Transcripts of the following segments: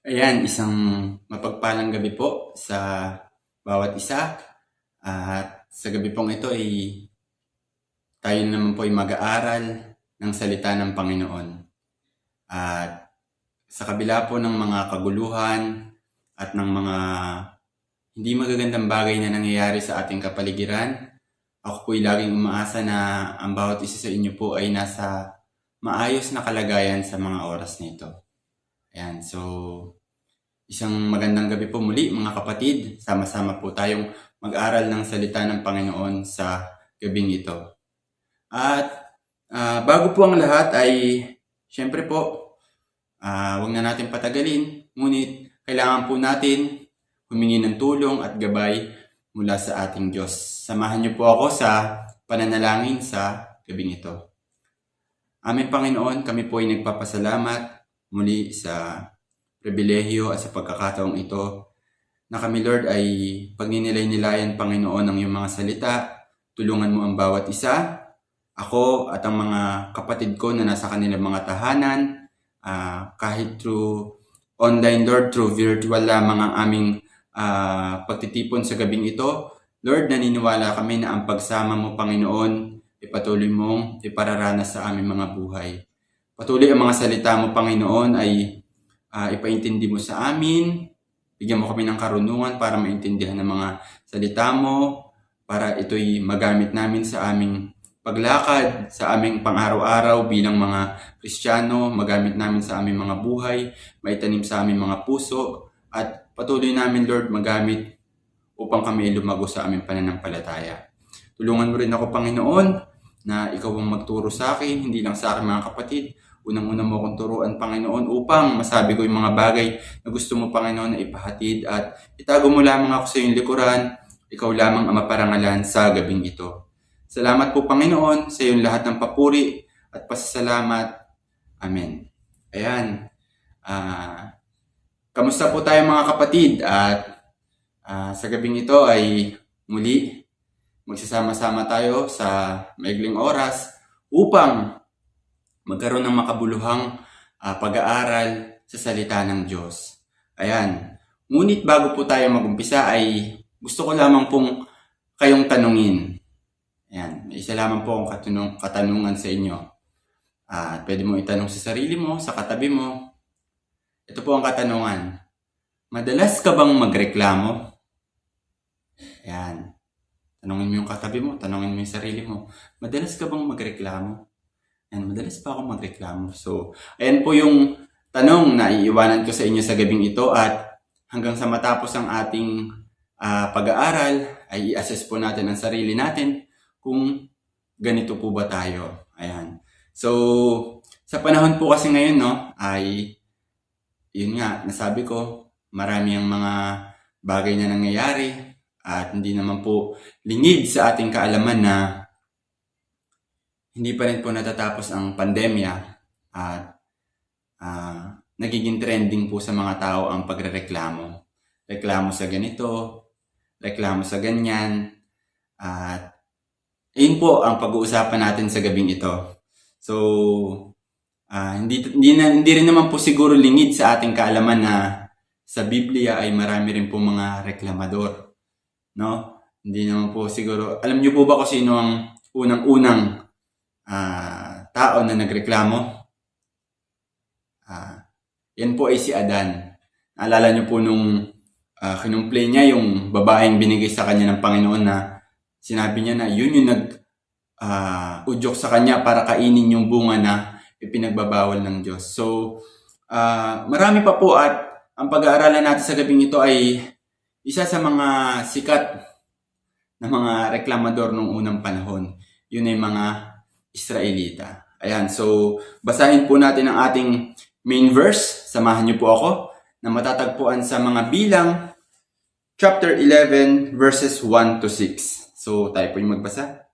Ayan, isang mapagpalang gabi po sa bawat isa. At sa gabi pong ito ay tayo naman po ay mag-aaral ng salita ng Panginoon. At sa kabila po ng mga kaguluhan at ng mga hindi magagandang bagay na nangyayari sa ating kapaligiran, ako po ay laging umaasa na ang bawat isa sa inyo po ay nasa maayos na kalagayan sa mga oras na ito. Ayan, so isang magandang gabi po muli mga kapatid. Sama-sama po tayong mag-aral ng salita ng Panginoon sa gabing ito. At bago po ang lahat ay syempre po, huwag na natin patagalin. Ngunit kailangan po natin humingi ng tulong at gabay mula sa ating Diyos. Samahan niyo po ako sa pananalangin sa gabing ito. Aming Panginoon, kami po ay nagpapasalamat muli sa pribilehyo at sa pagkakataong ito na kami, Lord, ay pagninilay-nilayan, Panginoon, ng iyong mga salita. Tulungan mo ang bawat isa, ako at ang mga kapatid ko na nasa kanilang mga tahanan, kahit through online, Lord, through virtual lamang ang aming pagtitipon sa gabing ito. Lord, naniniwala kami na ang pagsama mo, Panginoon, ipatuloy mong ipararanas sa aming mga buhay. Patuloy ang mga salita mo, Panginoon, ay ipaintindi mo sa amin, bigyan mo kami ng karunungan para maintindihan ng mga salita mo, para ito'y magamit namin sa aming paglakad, sa aming pang-araw-araw bilang mga Kristiyano, magamit namin sa aming mga buhay, maitanim sa aming mga puso, at patuloy namin, Lord, magamit upang kami lumago sa aming pananampalataya. Tulungan mo rin ako, Panginoon, na ikaw ang magturo sa akin, hindi lang sa aking mga kapatid. Unang-una mo akong turuan, Panginoon, upang masabi ko yung mga bagay na gusto mo, Panginoon, na ipahatid, at itago mo lamang ako sa iyong likuran. Ikaw lamang ang maparangalan sa gabing ito. Salamat po, Panginoon, sa iyong lahat ng papuri at pasasalamat. Amen. Ayan. Kamusta po tayo mga kapatid? At sa gabing ito ay muli magsasama-sama tayo sa maigling oras upang magkaroon ng makabuluhang pag-aaral sa salita ng Diyos. Ayan. Ngunit bago po tayo mag-umpisa ay gusto ko lamang pong kayong tanungin. Ayan. May isa lamang po akong katanungan sa inyo. Pwede mo itanong sa sarili mo, sa katabi mo. Ito po ang katanungan. Madalas ka bang magreklamo? Ayan. Tanungin mo yung katabi mo, tanungin mo yung sarili mo. Madalas ka bang magreklamo? And madalas pa ako magreklamo. So, ayan po yung tanong na iiwanan ko sa inyo sa gabing ito, at hanggang sa matapos ang ating pag-aaral ay i-assess po natin ang sarili natin kung ganito po ba tayo. Ayan. So, sa panahon po kasi ngayon, no, ay yun nga, nasabi ko, marami ang mga bagay na nangyayari at hindi naman po lingid sa ating kaalaman na hindi pa rin po natatapos ang pandemya, at nagiging trending po sa mga tao ang pagrereklamo. Reklamo sa ganito, reklamo sa ganyan, at yun po ang pag-uusapan natin sa gabing ito. So, hindi rin naman po siguro lingid sa ating kaalaman na sa Biblia ay marami rin po mga reklamador. No? Hindi naman po siguro, alam niyo po ba kung sino ang unang-unang tao na nagreklamo? Yan po ay si Adan. Naalala niyo po nung kinumplain niya yung babaeng binigay sa kanya ng Panginoon, na sinabi niya na yun yung udyok sa kanya para kainin yung bunga na ipinagbabawal ng Diyos. So, marami pa po, at ang pag-aaralan natin sa gabing ito ay isa sa mga sikat na mga reklamador nung unang panahon. Yun ay mga Israelita. Ayan, so basahin po natin ang ating main verse. Samahan niyo po ako, na matatagpuan sa mga Bilang chapter 11 verses 1 to 6. So tayo po yung magbasa.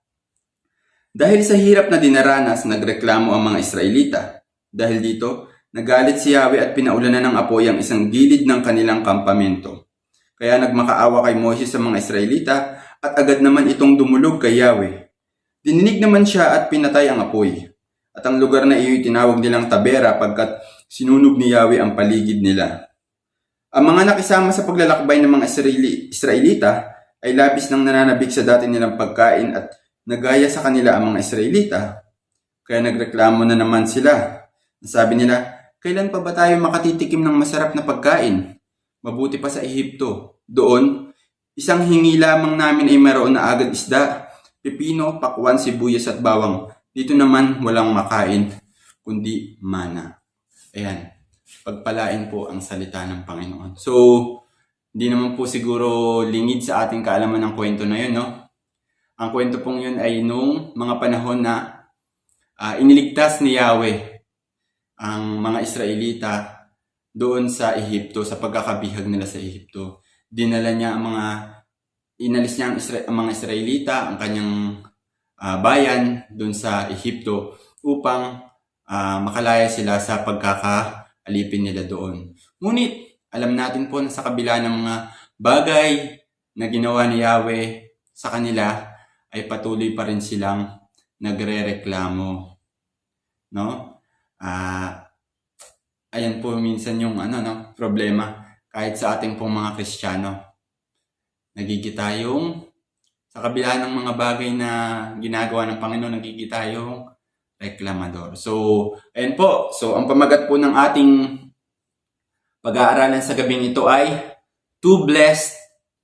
Dahil sa hirap na dinaranas, nagreklamo ang mga Israelita. Dahil dito, nagalit si Yahweh at pinaulanan ng apoy ang isang gilid ng kanilang kampamento. Kaya nagmakaawa kay Moses sa mga Israelita, at agad naman itong dumulog kay Yahweh. Dininig naman siya at pinatay ang apoy. At ang lugar na iyo'y tinawag nilang Tabera, pagkat sinunog ni Yahweh ang paligid nila. Ang mga nakisama sa paglalakbay ng mga Israelita ay labis nang nananabik sa dati nilang pagkain at nagaya sa kanila ang mga Israelita. Kaya nagreklamo na naman sila. Sabi nila, kailan pa ba tayo makatitikim ng masarap na pagkain? Mabuti pa sa Ehipto. Doon, isang hingi lamang namin ay mayroon na agad isda, pipino, pakwan, sibuyas at bawang. Dito naman walang makain, kundi mana. Ayan, pagpalain po ang salita ng Panginoon. So, hindi naman po siguro lingid sa ating kaalaman ng kwento na yun, no? Ang kwento pong yun ay nung mga panahon na iniligtas ni Yahweh ang mga Israelita doon sa Ehipto, sa pagkakabihag nila sa Ehipto. Dinala niya inalis niya ang mga Israelita, ang kanyang bayan doon sa Ehipto upang makalaya sila sa pagkakaalipin nila doon. Ngunit, alam natin po na sa kabila ng mga bagay na ginawa ni Yahweh sa kanila, ay patuloy pa rin silang nagrereklamo. No? Ayan po minsan yung problema kahit sa ating pong mga Kristiyano. Nagigita yung sa kabila ng mga bagay na ginagawa ng Panginoon, nagigita yung reklamador. So, ayan po. So, ang pamagat po ng ating pag-aaralan sa gabing ito ay too blessed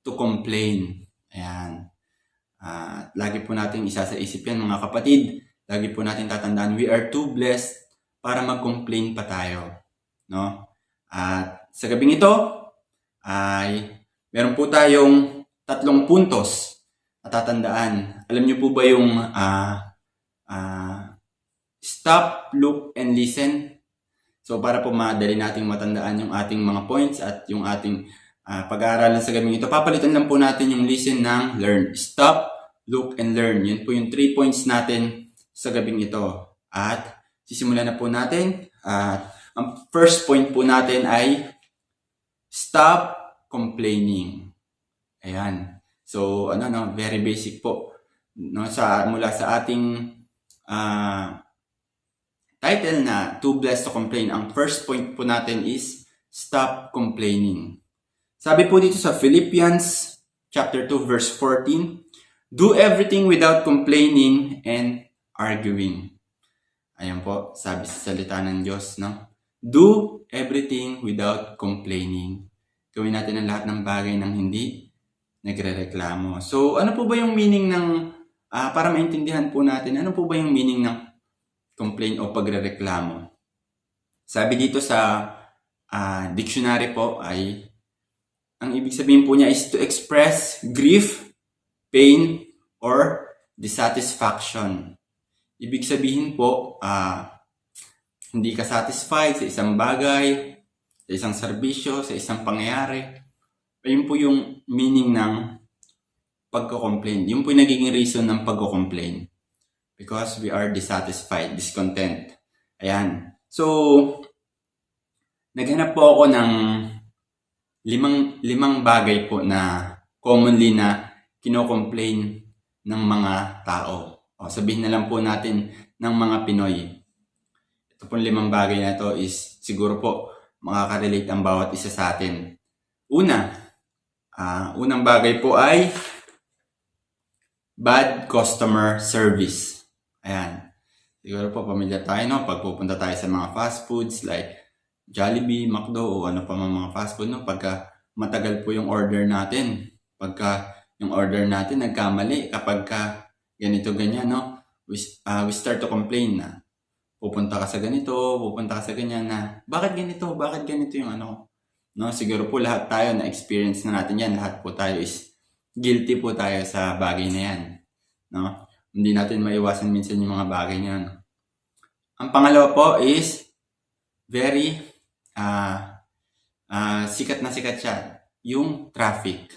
to complain. Ayan. Lagi po natin isa sa isip yan, mga kapatid. Lagi po natin tatandaan, we are too blessed para mag-complain pa tayo. No? At sa gabing ito ay meron po tayong 3 puntos na tatandaan. Alam niyo po ba yung stop, look, and listen? So para po madali nating matandaan yung ating mga points at yung ating pag-aaralan sa gabing ito, papalitan lang po natin yung listen ng learn. Stop, look, and learn. Yun po yung 3 points natin sa gabing ito. At sisimulan na po natin. Ang first point po natin ay stop complaining. Ayan. So, very basic po. No, mula sa ating title na Too Blessed to Complain, ang first point po natin is stop complaining. Sabi po dito sa Philippians chapter 2 verse 14, do everything without complaining and arguing. Ayan po, sabi sa salita ng Diyos, no? Do everything without complaining. Gawin natin ang lahat ng bagay ng hindi nagrereklamo. So, ano po ba yung meaning ng, para maintindihan po natin, ano po ba yung meaning ng complain o pagrereklamo? Sabi dito sa dictionary po ay, ang ibig sabihin po niya is to express grief, pain, or dissatisfaction. Ibig sabihin po, hindi ka satisfied sa isang bagay, sa isang serbisyo, sa isang pangyayari. Ayun po yung meaning ng pagko-complain. Yun po yung nagiging reason ng pagko-complain. Because we are dissatisfied, discontent. Ayan. So, naghanap po ako ng limang bagay po na commonly na kino-complain ng mga tao. O sabihin na lang po natin ng mga Pinoy. Ito pong 5 bagay na ito is siguro po makaka-relate ang bawat isa sa atin. Unang bagay po ay bad customer service. Ayan. Siguro po pamilya tayo, no? Pag pupunta tayo sa mga fast foods like Jollibee, McDo, o ano pa mga fast food, no? Pagka matagal po yung order natin. Pagka yung order natin nagkamali, kapag ganito ganyan, no? We start to complain na pupunta ka sa ganito, pupunta ka sa ganyan na bakit ganito yung no? Siguro po lahat tayo na experience na natin yan, lahat po tayo is guilty po tayo sa bagay na yan, no? Hindi natin maiwasan minsan yung mga bagay na yan. Ang pangalawa po is very sikat na sikat siya, yung traffic.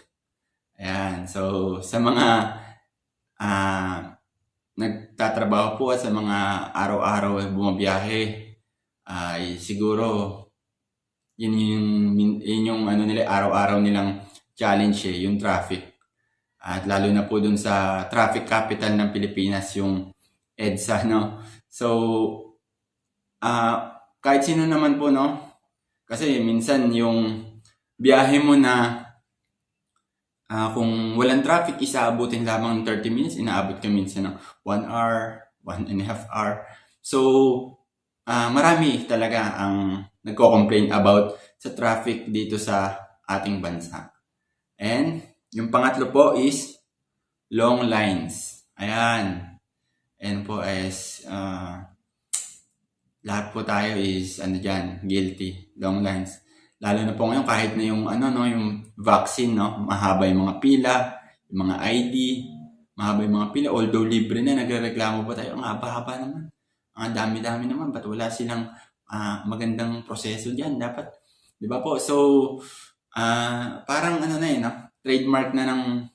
Ayan, so sa mga nagtatrabaho po at sa mga araw-araw bumabiyahe, ay siguro yun yung nila araw-araw nilang challenge yung traffic. At lalo na po dun sa traffic capital ng Pilipinas, yung EDSA, no? So, kahit sino naman po, no? Kasi minsan yung biyahe mo na kung walang traffic, isaabutin lamang ng 30 minutes, inaabot ka minsan ng 1 hour, 1.5 hour. So, marami talaga ang nagko-complain about sa traffic dito sa ating bansa. And yung pangatlo po is long lines. Ayan. Ayan po is lahat po tayo is guilty. Long lines. Lalo na po ngayon kahit na yung yung vaccine, mahaba yung mga pila, yung mga ID, mahaba yung mga pila. Although libre na, nagrereklamo pa tayo. Ang haba-haba naman. Ang dami-dami naman. Ba't wala silang magandang proseso diyan? Dapat, di ba po? So, parang trademark na ng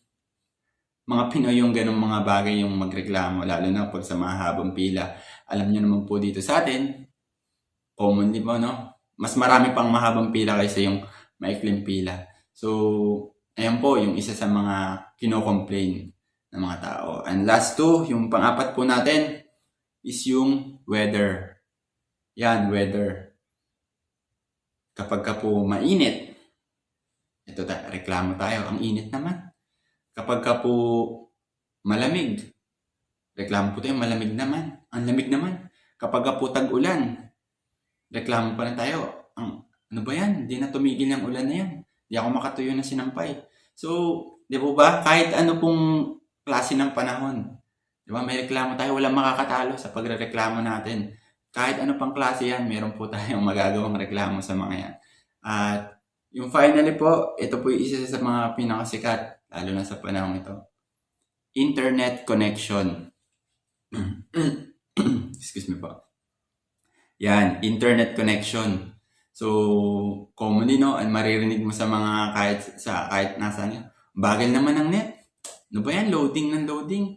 mga Pinoy yung ganung mga bagay yung magreklamo, lalo na pag sa mahabang pila. Alam niyo naman po dito sa atin, commonly po, mas marami pang mahabang pila kaysa yung maikling pila. So, ayan po yung isa sa mga kino-complain ng mga tao. And last two, yung pang-apat po natin is yung weather. Yan, weather. Kapag ka po mainit, ito reklamo tayo, ang init naman. Kapag ka po malamig, reklamo po tayo, malamig naman. Ang lamig naman. Kapag ka po tag-ulan, reklamo pa na tayo. Ano ba yan? Hindi na tumigil yung ulan na yan. Hindi ako makatuyo na sinampay. So, di ba? Kahit ano pong klase ng panahon. Di ba? May reklamo tayo. Walang makakatalo sa pagrereklamo natin. Kahit ano pang klase yan, meron po tayong magagawang reklamo sa mga yan. At yung finally po, ito po yung isa sa mga pinakasikat, lalo na sa panahon ito. Internet connection. Excuse me po. Yan, internet connection. So, commonly, ang maririnig mo sa mga kahit nasaan yan, bagal naman ang net. Ano ba yan? Loading ng loading.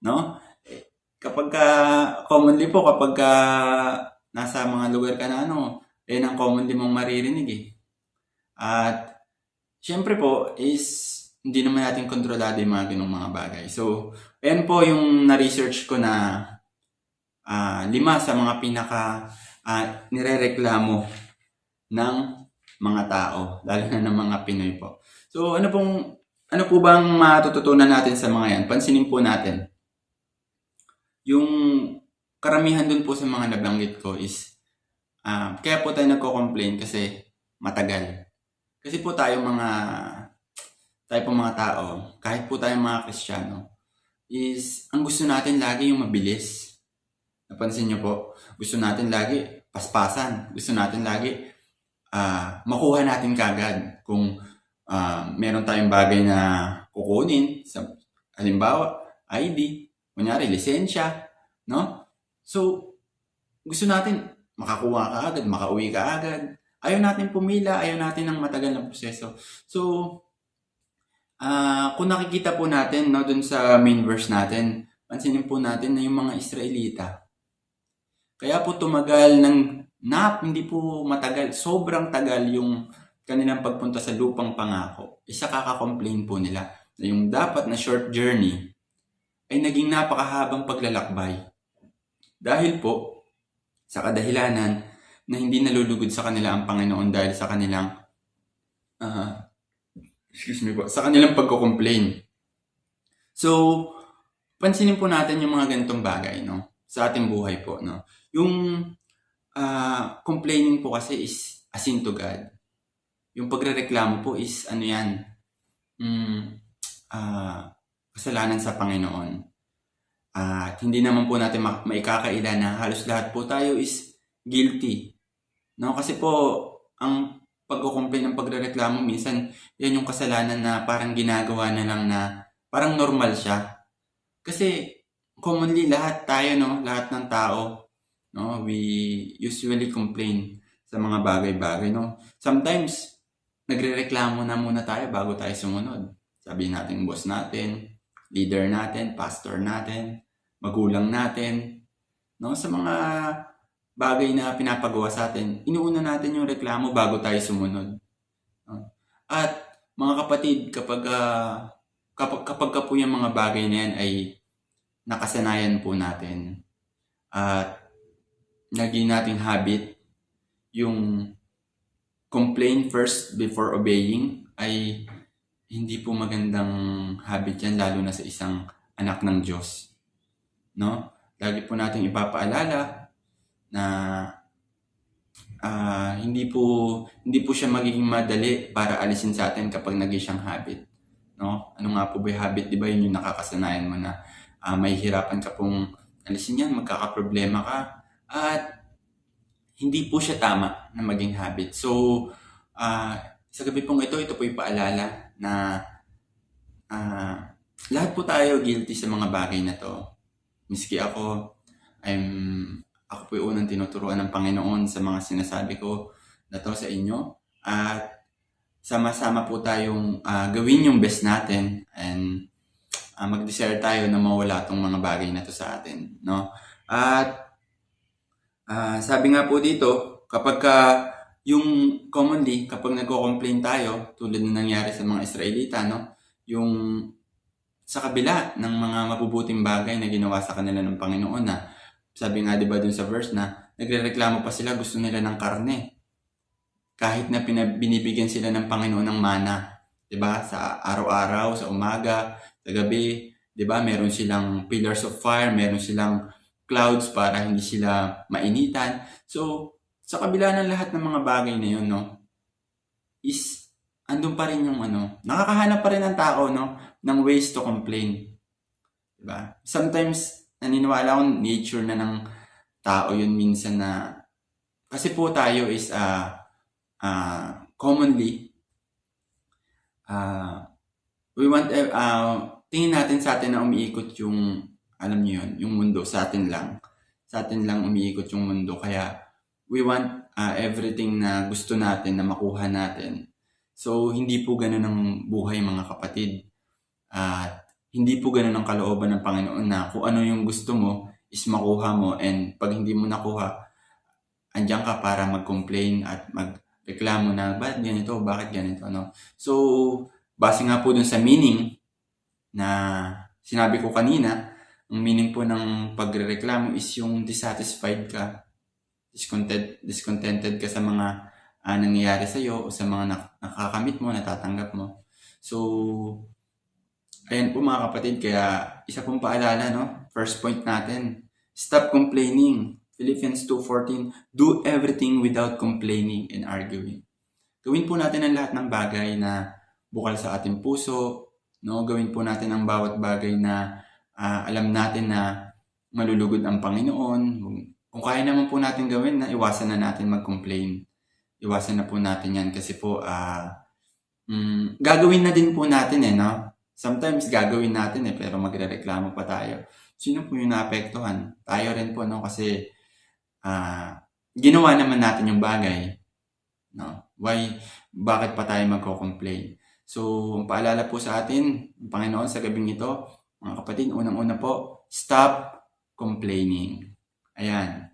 No? Kapag commonly po, kapag nasa mga lugar ka na yan ang commonly mong maririnig eh. At, syempre po, is hindi naman natin kontrolado yung mga ganung mga bagay. So, ayan po yung na-research ko na 5 sa mga nirereklamo ng mga tao, lalo na ng mga Pinoy po. So, ano po bang matututunan natin sa mga yan? Pansinin po natin. Yung karamihan dun po sa mga nabanggit ko is, kaya po tayo nagko-complain kasi matagal. Kasi po tayo mga tao, kahit po tayo mga Kristiyano, is ang gusto natin lagi yung mabilis. Napansin niyo po, gusto natin lagi paspasan. Gusto natin lagi makuha natin kagad. Kung meron tayong bagay na kukunin, halimbawa, ID, kunyari, lisensya, no? So, gusto natin makakuha ka agad, makauwi ka agad. Ayaw natin pumila, ayaw natin ng matagal na proseso. So, kung nakikita po natin dun sa main verse natin, pansinin po natin na yung mga Israelita, kaya po tumagal hindi po matagal, sobrang tagal yung kanilang pagpunta sa lupang pangako. Isa kaka-complain po nila na yung dapat na short journey ay naging napakahabang paglalakbay. Dahil po sa kadahilanan na hindi nalulugod sa kanila ang Panginoon dahil sa kanilang sa kanilang pagko-complain. So, pansinin po natin yung mga ganitong bagay, sa ating buhay po, Yung complaining po kasi is a sin to God. Yung pagrereklamo po is kasalanan sa Panginoon. At hindi naman po natin maikakaila na halos lahat po tayo is guilty. Kasi po, ang pagko-complain ng pagrereklamo, minsan yan yung kasalanan na parang ginagawa na lang na parang normal siya. Kasi commonly lahat tayo, lahat ng tao, we usually complain sa mga bagay-bagay, Sometimes, nagrereklamo na muna tayo bago tayo sumunod. Sabihin natin boss natin, leader natin, pastor natin, magulang natin, sa mga bagay na pinapagawa sa atin, inuuna natin yung reklamo bago tayo sumunod. At mga kapatid, kapag po yung mga bagay na yan ay nakasanayan po natin at naging nating habit yung complain first before obeying ay hindi po magandang habit yan, lalo na sa isang anak ng Diyos. No? Lagi po nating ipapaalala na hindi po siya magiging madali para alisin sa atin kapag naging siyang habit. No? Ano nga po ba yung habit? Di ba yun yung nakakasanayan mo na may hirapan ka pong alisin yan, magkakaproblema ka, at hindi po siya tama na maging habit. So, sa gabi pong ito po yung paalala na lahat po tayo guilty sa mga bagay na to. Miski ako po yung unang tinuturuan ng Panginoon sa mga sinasabi ko na to sa inyo. At sama-sama po tayong gawin yung best natin and mag-desire tayo na mawala tong mga bagay na to sa atin. No? At sabi nga po dito, kapag yung commonly, kapag nagko-complain tayo, tulad na nangyari sa mga Israelita, no? Yung sa kabila ng mga mabubuting bagay na ginawa sa kanila ng Panginoon na sabi nga 'di ba dun sa verse na nagrereklamo pa sila, gusto nila ng karne. Kahit na binibigyan sila ng Panginoon ng mana, 'di ba? Sa araw-araw, sa umaga, sa gabi, 'di ba? Meron silang pillars of fire, meron silang clouds para hindi sila mainitan. So, sa kabila ng lahat ng mga bagay na 'yon, no, is andun pa rin yung nakakahanap pa rin ang tao, no, ng ways to complain. 'Di ba? Sometimes naniniwala akong nature na ng tao yun minsan na kasi po tayo is commonly we want tingin natin sa atin na umiikot yung alam niyo yun, yung mundo sa atin lang umiikot yung mundo, kaya we want everything na gusto natin na makuha natin. So hindi po ganoon ang buhay, mga kapatid. At hindi po ganun ang kalooban ng Panginoon na kung ano yung gusto mo is makuha mo, and pag hindi mo nakuha, andyan ka para mag-complain at magreklamo na bakit ganito, no? So, base nga po dun sa meaning na sinabi ko kanina, ang meaning po ng pagrereklamo is yung dissatisfied ka, discontented ka sa mga nangyayari sa'yo o sa mga nakakamit mo, natatanggap mo. So, ayan po mga kapatid, kaya isa pong paalala, no? First point natin, stop complaining. Philippians 2:14, do everything without complaining and arguing. Gawin po natin ang lahat ng bagay na bukal sa ating puso, no? Gawin po natin ang bawat bagay na alam natin na malulugod ang Panginoon. Kung kaya naman po natin gawin, na iwasan na natin mag-complain. Iwasan na po natin yan kasi po gagawin na din po natin no? Sometimes gagawin natin pero magrereklamo pa tayo. Sino po yung naapektuhan? Tayo rin po, no? Kasi ginawa naman natin yung bagay, no? Bakit pa tayo magko-complain? So, ang paalala po sa atin, ang Panginoon sa gabing ito, mga kapatid, unang-una po, stop complaining. Ayan.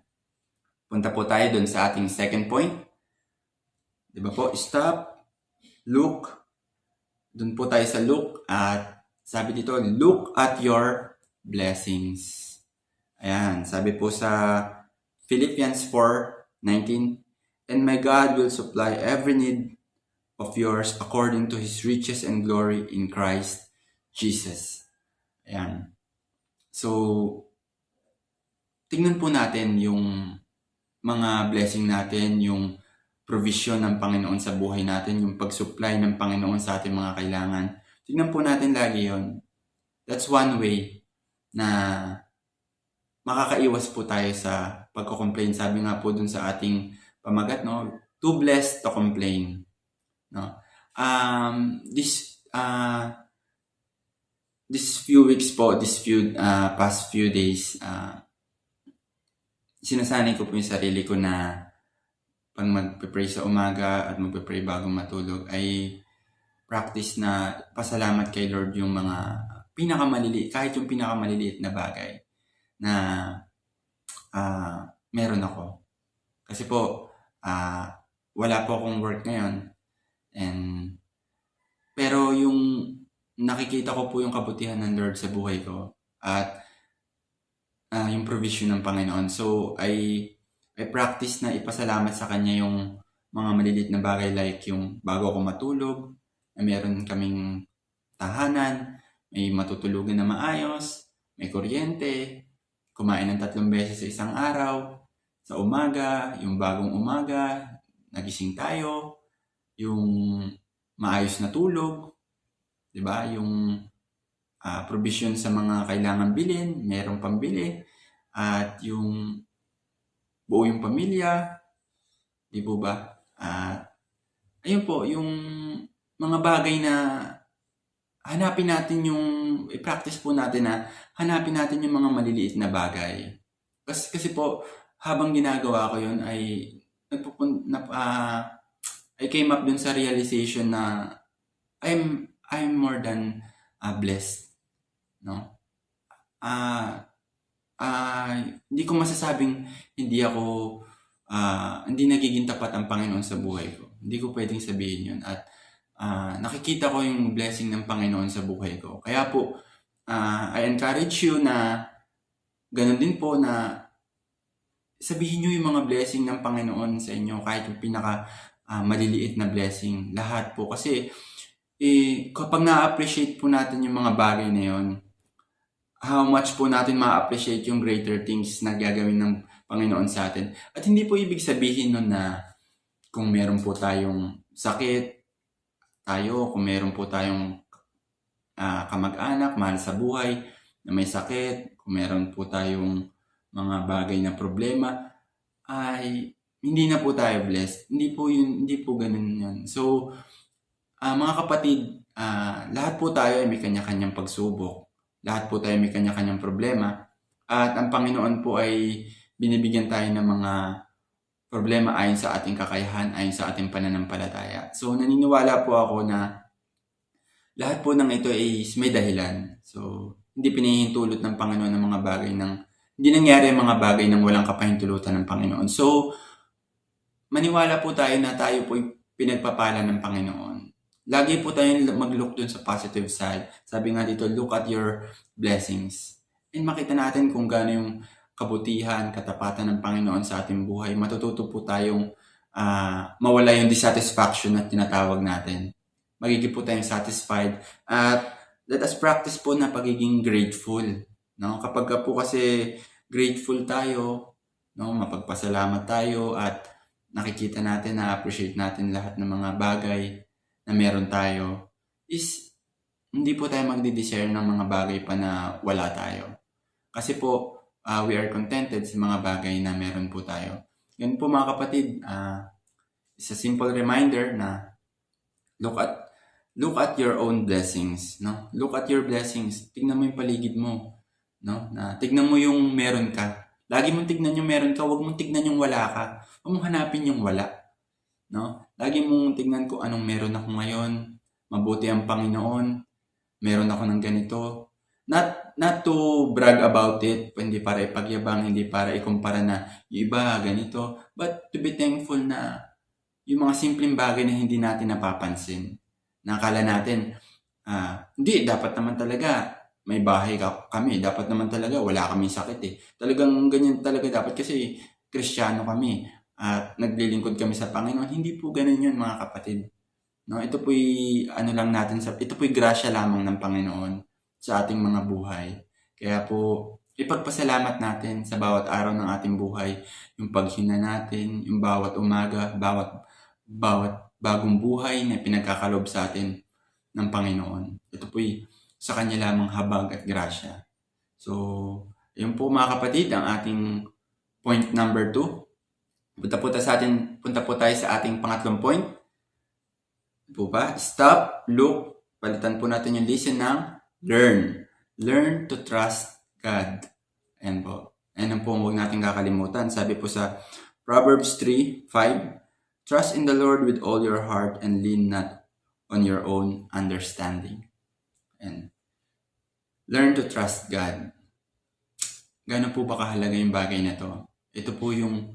Punta po tayo dun sa ating second point. Diba po? Stop, look. Dun po tayo sa look, at sabi dito, look at your blessings. Ayan, sabi po sa Philippians 4:19, and my God will supply every need of yours according to His riches and glory in Christ Jesus. Ayan. So, tingnan po natin yung mga blessing natin, yung provision ng Panginoon sa buhay natin, yung pag-supply ng Panginoon sa ating mga kailangan. Tingnan po natin lagi yon. That's one way na makakaiwas po tayo sa pagko-complain. Sabi nga po dun sa ating pamagat, no? Too blessed to complain. No? This few weeks po, past few days, sinasanay ko po yung sarili ko na pag magpe-pray sa umaga at magpe-pray bago matulog ay practice na pasalamat kay Lord yung mga pinakamaliliit, kahit yung pinakamaliliit na bagay na meron ako. Kasi po, wala po akong work ngayon. Pero yung nakikita ko po yung kabutihan ng Lord sa buhay ko at yung provision ng Panginoon. So, I practice na ipasalamat sa Kanya yung mga maliliit na bagay like yung bago ako matulog, na meron kaming tahanan, may matutulugan na maayos, may kuryente, kumain ng 3 beses sa isang araw, sa umaga, yung bagong umaga, nagising tayo, yung maayos na tulog, 'di ba? Yung provision sa mga kailangan bilhin, merong pambili, at yung buo yung pamilya, 'di po ba? At ayun po, yung mga bagay na hanapin natin i-practice po natin na hanapin natin yung mga maliliit na bagay. Kasi po, habang ginagawa ko yun ay I came up dun sa realization na I'm more than blessed, no? Hindi ko masasabing hindi nagiging tapat ang Panginoon sa buhay ko. Hindi ko pwedeng sabihin yun. At nakikita ko yung blessing ng Panginoon sa buhay ko. Kaya po, I encourage you na ganun din po na sabihin nyo yung mga blessing ng Panginoon sa inyo, kahit yung pinaka maliliit na blessing. Lahat po. Kasi kapag na-appreciate po natin yung mga bagay na yun, how much po natin ma-appreciate yung greater things na gagawin ng Panginoon sa atin. At hindi po ibig sabihin nun na kung meron po tayong sakit, kung meron po tayong kamag-anak, mahal sa buhay, na may sakit, kung meron po tayong mga bagay na problema, ay hindi na po tayo blessed. Hindi po ganun yan. So, mga kapatid, lahat po tayo ay may kanya-kanyang pagsubok. Lahat po tayo may kanya-kanyang problema. At ang Panginoon po ay binibigyan tayo ng mga problema ayon sa ating kakayahan, ayon sa ating pananampalataya. So, naniniwala po ako na lahat po ng ito ay may dahilan. So, hindi pinahihintulot ng Panginoon ng mga bagay hindi nangyari ang mga bagay ng walang kapahintulutan ng Panginoon. So, maniwala po tayo na tayo po ay pinagpapala ng Panginoon. Lagi po tayong mag-look dun sa positive side. Sabi nga dito, look at your blessings. And makita natin kung gaano yung kabutihan, katapatan ng Panginoon sa ating buhay. Matututo po tayong mawala yung dissatisfaction na tinatawag natin. Magiging po tayong satisfied. At let us practice po na pagiging grateful. No? Kapag po kasi grateful tayo, no? Mapagpasalamat tayo at nakikita natin, na-appreciate natin lahat ng mga bagay na meron tayo, is hindi po tayo magdi-desire ng mga bagay pa na wala tayo. Kasi po, we are contented sa mga bagay na meron po tayo. Yun po mga kapatid, it's a simple reminder na look at your own blessings, no? Look at your blessings. Tingnan mo yung paligid mo, no? Na tignan mo yung meron ka. Lagi mong tignan yung meron ka, huwag mong tignan yung wala ka. Huwag mong hanapin yung wala, no? Lagi mong tignan ko anong meron ako ngayon. Mabuti ang Panginoon. Meron ako ng ganito. Not to brag about it, hindi para ipagyabang, hindi para ikumpara na yung iba ganito, but to be thankful na yung mga simpleng bagay na hindi natin napapansin. Nakala natin, hindi, dapat naman talaga may bahay kami, dapat naman talaga wala kaming sakit eh. Talagang ganyan talaga dapat kasi Kristiyano kami at naglilingkod kami sa Panginoon. Hindi po ganun yun mga kapatid. No, ito po'y ito po'y grasya lamang ng Panginoon sa ating mga buhay. Kaya po, ipagpasalamat natin sa bawat araw ng ating buhay, yung paghina natin, yung bawat umaga, bawat bagong buhay na pinagkakalob sa atin ng Panginoon. Ito po'y sa Kanya lamang habag at grasya. So, yun po mga kapatid, ang ating point number 2. Punta po tayo sa ating pangatlong point. Po ba? Stop, look, palitan po natin yung listen ng learn. Learn to trust God. Ayan po. Ayan po, huwag natin kakalimutan. Sabi po sa Proverbs 3:5, trust in the Lord with all your heart and lean not on your own understanding. And learn to trust God. Gano'n po ba kahalaga yung bagay na to? Ito po yung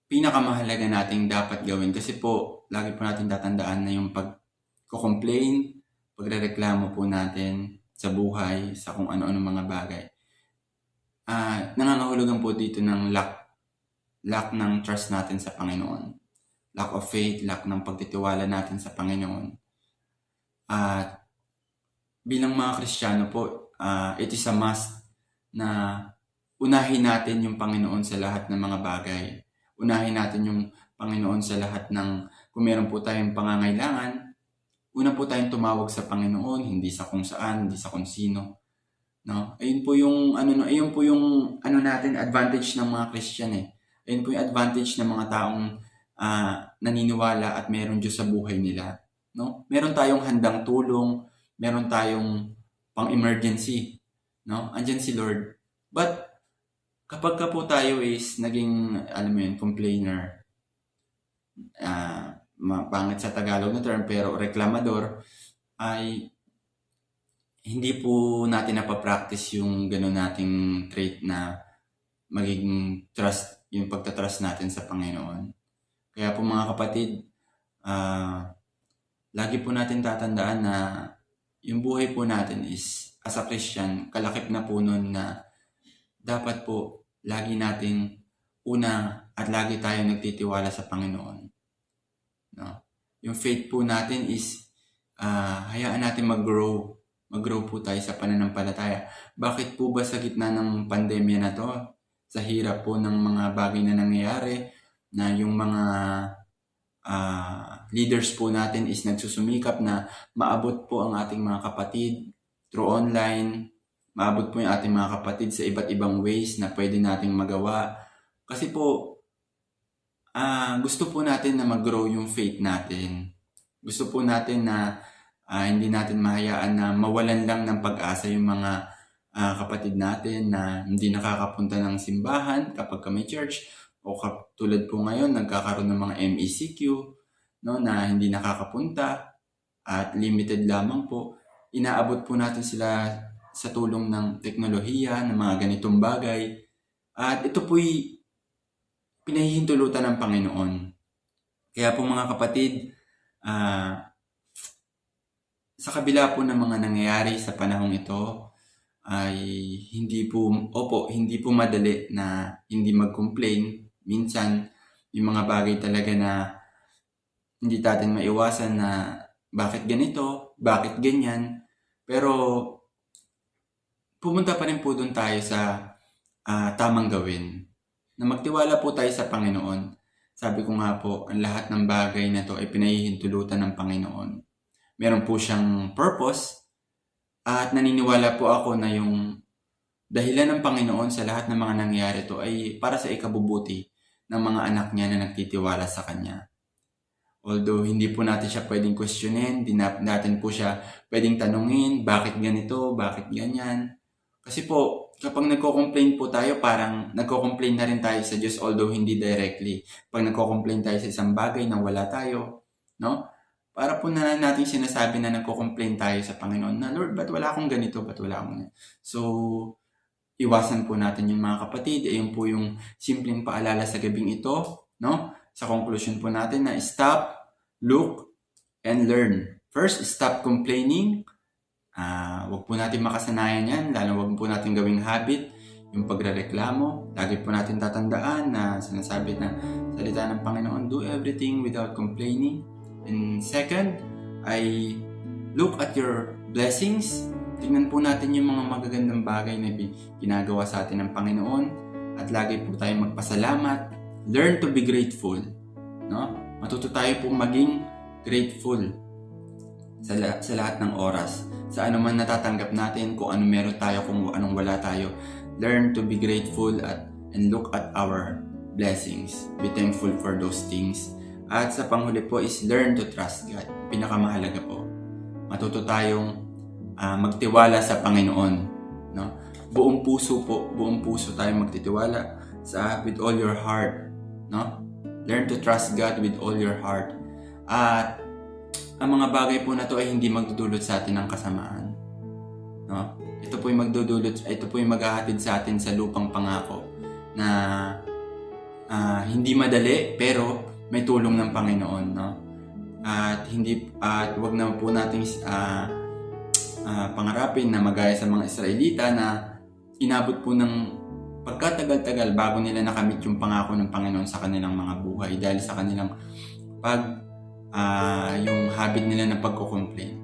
pinakamahalaga nating dapat gawin. Kasi po, lagi po natin tatandaan na yung pag-complain, pagrereklamo po natin sa buhay, sa kung ano-ano mga bagay. Nangangahulugan po dito ng lack ng trust natin sa Panginoon. lack of faith, lack ng pagtitiwala natin sa Panginoon. At bilang mga Kristiyano po, it is a must na unahin natin yung Panginoon sa lahat ng mga bagay. Unahin natin yung Panginoon sa lahat ng, kung meron po tayong pangangailangan, una po tayong tumawag sa Panginoon, hindi sa kung saan, hindi sa kung sino. No? Ayun po yung natin advantage ng mga Christian eh. Ayun po yung advantage ng mga taong naniniwala at meron Diyos sa buhay nila. No? Meron tayong handang tulong, meron tayong pang-emergency, no? Andiyan si Lord. But kapag ka po tayo is naging, complainer, pangit sa Tagalog na term, pero reklamador, ay hindi po natin napapractice yung gano'n nating trait na magiging trust, yung pagtatrust natin sa Panginoon. Kaya po mga kapatid, lagi po natin tatandaan na yung buhay po natin is, as a Christian, kalakip na po nun na dapat po lagi nating una at lagi tayo nagtitiwala sa Panginoon. No? Yung faith po natin is hayaan natin mag-grow po tayo sa pananampalataya. Bakit po ba sa gitna ng pandemya na to, sa hirap po ng mga bagay na nangyayari, na yung mga leaders po natin is nagsusumikap na maabot po ang ating mga kapatid through online, maabot po yung ating mga kapatid sa iba't ibang ways na pwede nating magawa. Kasi po, gusto po natin na mag-grow yung faith natin. Gusto po natin na hindi natin mahayaan na mawalan lang ng pag-asa yung mga kapatid natin na hindi nakakapunta ng simbahan kapag may church, o tulad po ngayon nagkakaroon ng mga MECQ, no, na hindi nakakapunta at limited lamang po. Inaabot po natin sila sa tulong ng teknolohiya, ng mga ganitong bagay. At ito po'y pinahihintulutan ng Panginoon. Kaya po mga kapatid, sa kabila po ng mga nangyayari sa panahong ito, ay hindi po madali na hindi mag-complain. Minsan, yung mga bagay talaga na hindi natin maiwasan na bakit ganito, bakit ganyan. Pero pumunta pa rin po doon tayo sa tamang gawin. Na magtiwala po tayo sa Panginoon. Sabi ko nga po, ang lahat ng bagay na to ay pinahihintulutan ng Panginoon. Meron po siyang purpose, at naniniwala po ako na yung dahilan ng Panginoon sa lahat ng mga nangyayari to ay para sa ikabubuti ng mga anak niya na nagtitiwala sa Kanya. Although hindi po natin siya pwedeng questionin, hindi natin po siya pwedeng tanungin, bakit ganito, bakit ganyan. Kasi po, kapag nagko-complain po tayo, parang nagko-complain na rin tayo sa Diyos, although hindi directly. Pag nagko-complain tayo sa isang bagay na wala tayo, no? Para po na natin sinasabi na nagko-complain tayo sa Panginoon na, Lord, ba't wala akong ganito, ba't wala akong ganito? So, iwasan po natin yung mga kapatid. Ayun po yung simpleng paalala sa gabing ito, no? Sa conclusion po natin na stop, look, and learn. First, stop complaining. Huwag po natin makasanayan yan, lalo huwag po natin gawing habit yung pagrereklamo. Lagi po natin tatandaan na sinasabi na salita ng Panginoon, do everything without complaining. And second, ay look at your blessings. Tingnan po natin yung mga magagandang bagay na ginagawa sa atin ng Panginoon, at lagi po tayong magpasalamat. Learn to be grateful, no? Matuto tayo pong maging grateful sa lahat ng oras, sa anuman natatanggap natin, kung ano meron tayo, kung anong wala tayo. Learn to be grateful and look at our blessings. Be thankful for those things. At sa panghuli po is learn to trust God. Pinakamahalaga po. Matuto tayong magtiwala sa Panginoon, no? Buong puso tayong magtitiwala with all your heart, no? Learn to trust God with all your heart. At ang mga bagay po na to ay hindi magdudulot sa atin ng kasamaan, no? Ito po yung maghahatid sa atin sa lupang pangako na hindi madali, pero may tulong ng Panginoon, no? At wag na po nating pangarapin na magaya sa mga Israelita na inabot po ng pagkatagal-tagal bago nila nakamit yung pangako ng Panginoon sa kanilang mga buhay dahil sa kanilang yung habit nila ng pagko-complain.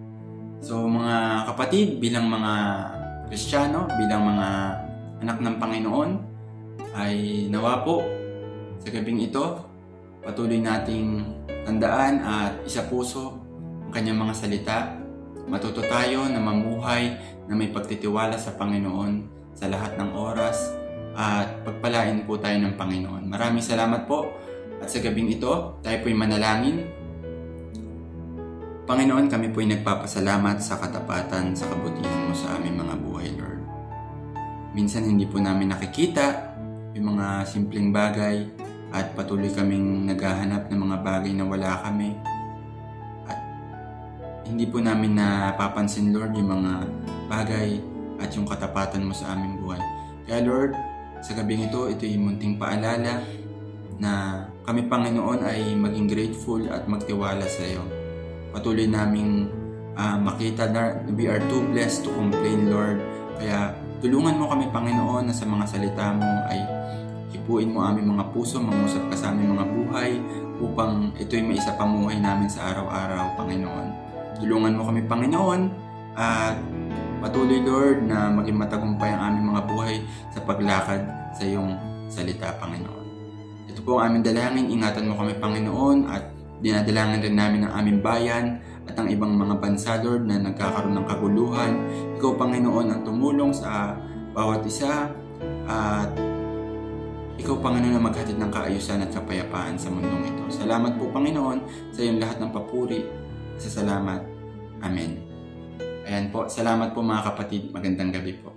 So mga kapatid, bilang mga Kristiyano, bilang mga anak ng Panginoon, ay nawa po sa gabing ito, patuloy nating tandaan at isapuso ang kanyang mga salita. Matuto tayo na mamuhay na may pagtitiwala sa Panginoon sa lahat ng oras at pagpalain po tayo ng Panginoon. Maraming salamat po at sa gabing ito, tayo po'y manalangin. Panginoon, kami po'y nagpapasalamat sa katapatan, sa kabutihan mo sa aming mga buhay, Lord. Minsan hindi po namin nakikita yung mga simpleng bagay at patuloy kaming naghahanap ng mga bagay na wala kami. At hindi po namin napapansin, Lord, yung mga bagay at yung katapatan mo sa aming buhay. Kaya Lord, sa gabing ito, ito'y munting paalala na kami, Panginoon, ay maging grateful at magtiwala sa iyo. Patuloy naming makita na we are too blessed to complain, Lord. Kaya tulungan mo kami, Panginoon, na sa mga salita mo ay hipuin mo aming mga puso, mangusap ka sa aming mga buhay upang ito'y maisapamuhay namin sa araw-araw, Panginoon. Tulungan mo kami, Panginoon, at patuloy, Lord, na maging matagumpay ang aming mga buhay sa paglakad sa iyong salita, Panginoon. Ito po ang aming dalangin. Ingatan mo kami, Panginoon, at dinadalangin rin namin ang aming bayan at ang ibang mga bansa, Lord, na nagkakaroon ng kaguluhan. Ikaw, Panginoon, ang tumulong sa bawat isa at ikaw, Panginoon, ang maghatid ng kaayusan at kapayapaan sa mundong ito. Salamat po, Panginoon, sa iyong lahat ng papuri. Sa salamat. Amen. Ayan po. Salamat po, mga kapatid. Magandang gabi po.